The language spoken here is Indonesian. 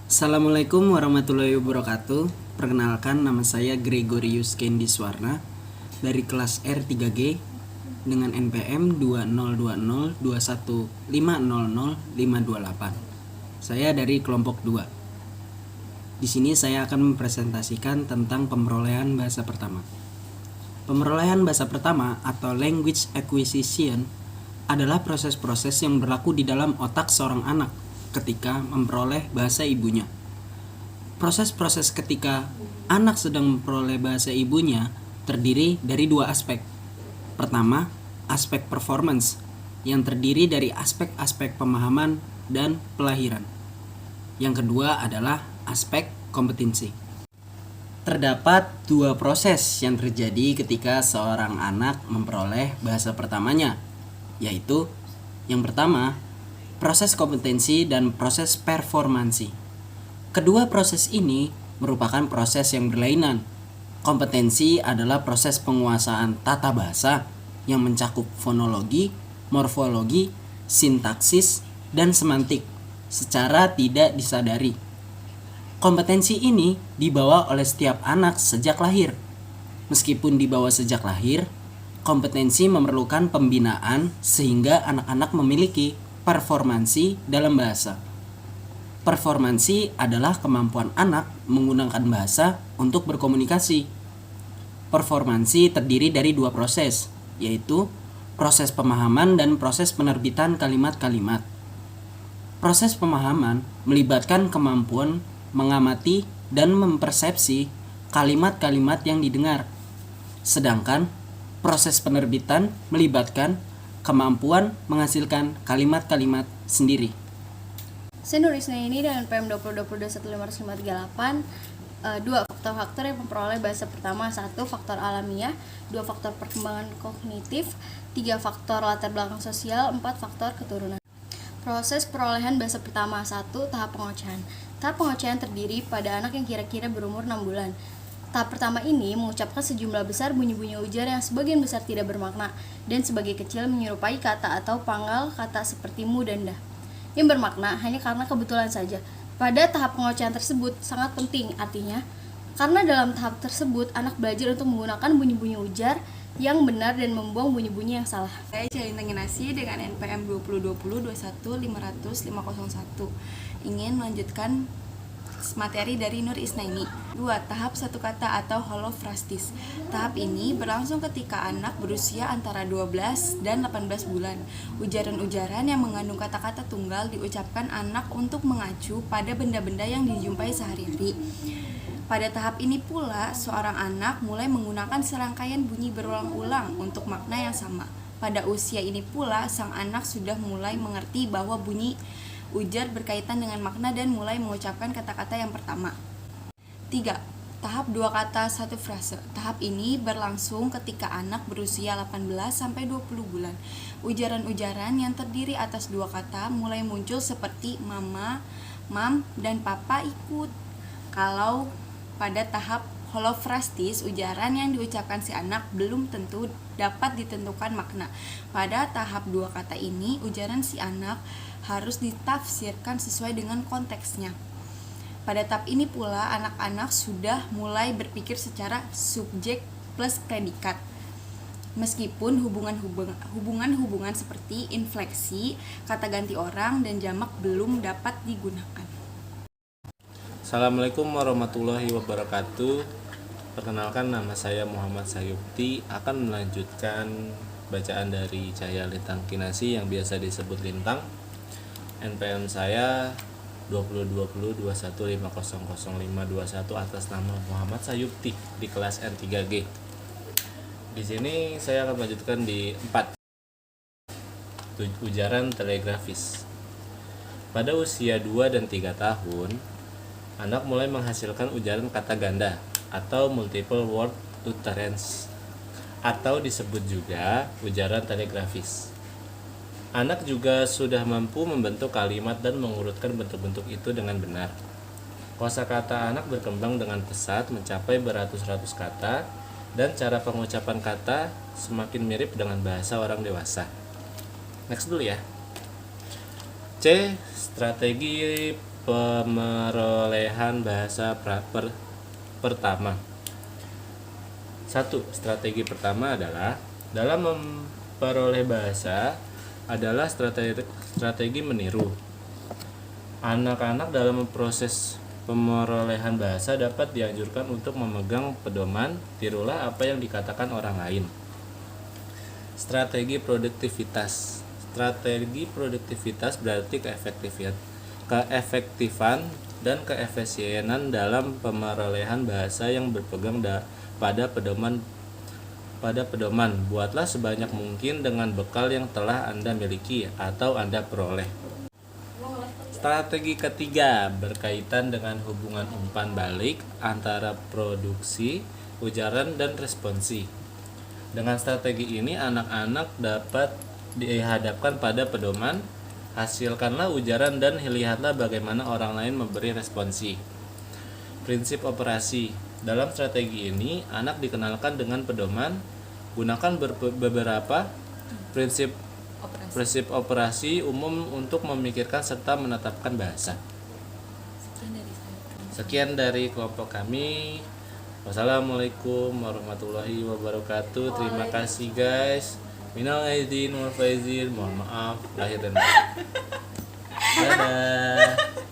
Assalamualaikum warahmatullahi wabarakatuh. Perkenalkan, nama saya Gregorius Kendiswarna dari kelas R3G dengan NPM 202021500528. Saya dari kelompok 2. Di sini saya akan mempresentasikan tentang pemerolehan bahasa pertama. Pemerolehan bahasa pertama atau language acquisition adalah proses-proses yang berlaku di dalam otak seorang anak ketika memperoleh bahasa ibunya. Proses-proses ketika anak sedang memperoleh bahasa ibunya terdiri dari dua aspek. Pertama, aspek performance yang terdiri dari aspek-aspek pemahaman dan pelahiran. Yang kedua adalah aspek kompetensi. Terdapat dua proses yang terjadi ketika seorang anak memperoleh bahasa pertamanya, yaitu yang pertama, proses kompetensi dan proses performansi. Kedua proses ini merupakan proses yang berlainan. Kompetensi adalah proses penguasaan tata bahasa yang mencakup fonologi, morfologi, sintaksis, dan semantik secara tidak disadari. Kompetensi ini dibawa oleh setiap anak sejak lahir. Meskipun dibawa sejak lahir, kompetensi memerlukan pembinaan sehingga anak-anak memiliki performansi dalam bahasa. Performansi adalah kemampuan anak menggunakan bahasa untuk berkomunikasi. Performansi terdiri dari dua proses, yaitu proses pemahaman dan proses penerbitan kalimat-kalimat. Proses pemahaman melibatkan kemampuan mengamati dan mempersepsi kalimat-kalimat yang didengar. Sedangkan proses penerbitan melibatkan kemampuan menghasilkan kalimat-kalimat sendiri. Saya Nur Isnaini dengan PM 2020-215058. Dua faktor-faktor yang memperoleh bahasa pertama: satu, faktor alamiah; dua, faktor perkembangan kognitif; tiga, faktor latar belakang sosial; empat, faktor keturunan. Proses perolehan bahasa pertama. 1. Tahap pengocehan. Tahap pengocehan terdiri pada anak yang kira-kira berumur 6 bulan. Tahap pertama ini mengucapkan sejumlah besar bunyi-bunyi ujar yang sebagian besar tidak bermakna dan sebagian kecil menyerupai kata atau panggal kata seperti mu dan dah, yang bermakna hanya karena kebetulan saja. Pada tahap pengocehan tersebut sangat penting, artinya karena dalam tahap tersebut anak belajar untuk menggunakan bunyi-bunyi ujar yang benar dan membuang bunyi-bunyi yang salah. Saya Jalin Tanginasi dengan NPM 2020-21-500-501 ingin melanjutkan materi dari Nur Isnaini. 2. Tahap satu kata atau holofrastis. Tahap ini berlangsung ketika anak berusia antara 12 dan 18 bulan. Ujaran-ujaran yang mengandung kata-kata tunggal diucapkan anak untuk mengacu pada benda-benda yang dijumpai sehari-hari. Pada tahap ini pula, seorang anak mulai menggunakan serangkaian bunyi berulang-ulang untuk makna yang sama. Pada usia ini pula, sang anak sudah mulai mengerti bahwa bunyi ujar berkaitan dengan makna dan mulai mengucapkan kata-kata yang pertama. 3. Tahap dua kata satu frase. Tahap ini berlangsung ketika anak berusia 18-20 bulan. Ujaran-ujaran yang terdiri atas dua kata mulai muncul seperti mama, mam, dan papa ikut. Kalau pada tahap holofrastis, ujaran yang diucapkan si anak belum tentu dapat ditentukan makna. Pada tahap dua kata ini, ujaran si anak harus ditafsirkan sesuai dengan konteksnya. Pada tahap ini pula, anak-anak sudah mulai berpikir secara subjek plus predikat. Meskipun hubungan-hubungan seperti infleksi, kata ganti orang, dan jamak belum dapat digunakan. Assalamualaikum warahmatullahi wabarakatuh. Perkenalkan, nama saya Muhammad Sayukti, akan melanjutkan bacaan dari Cahaya Lintang Kinasi yang biasa disebut Lintang. NPM saya 2020-21500521 atas nama Muhammad Sayukti di kelas N3G. Di sini saya akan melanjutkan di 4. Ujaran telegrafis. Pada usia 2 dan 3 tahun, anak mulai menghasilkan ujaran kata ganda atau multiple word utterance, atau disebut juga ujaran telegrafis. Anak juga sudah mampu membentuk kalimat dan mengurutkan bentuk-bentuk itu dengan benar. Kosakata anak berkembang dengan pesat mencapai beratus-ratus kata, dan cara pengucapan kata semakin mirip dengan bahasa orang dewasa. Next dulu ya. C. Strategi pemerolehan bahasa pertama. 1. Strategi pertama adalah dalam memperoleh bahasa adalah strategi meniru. Anak-anak dalam proses pemerolehan bahasa dapat dianjurkan untuk memegang pedoman, tirulah apa yang dikatakan orang lain. Strategi produktivitas. Strategi produktivitas berarti keefektifan dan keefisienan dalam pemerolehan bahasa yang berpegang pada pedoman. Buatlah sebanyak mungkin dengan bekal yang telah Anda miliki atau Anda peroleh. Strategi ketiga berkaitan dengan hubungan umpan balik antara produksi, ujaran, dan responsi. Dengan strategi ini, anak-anak dapat dihadapkan pada pedoman, hasilkanlah ujaran dan lihatlah bagaimana orang lain memberi responsi. Prinsip operasi. Dalam strategi ini, anak dikenalkan dengan pedoman, gunakan beberapa prinsip operasi umum untuk memikirkan serta menetapkan bahasa. Sekian dari kelompok kami. Wassalamualaikum warahmatullahi wabarakatuh. Terima kasih guys. Minal aidin wal faizin. Mohon maaf lahir dan batin. Dadah.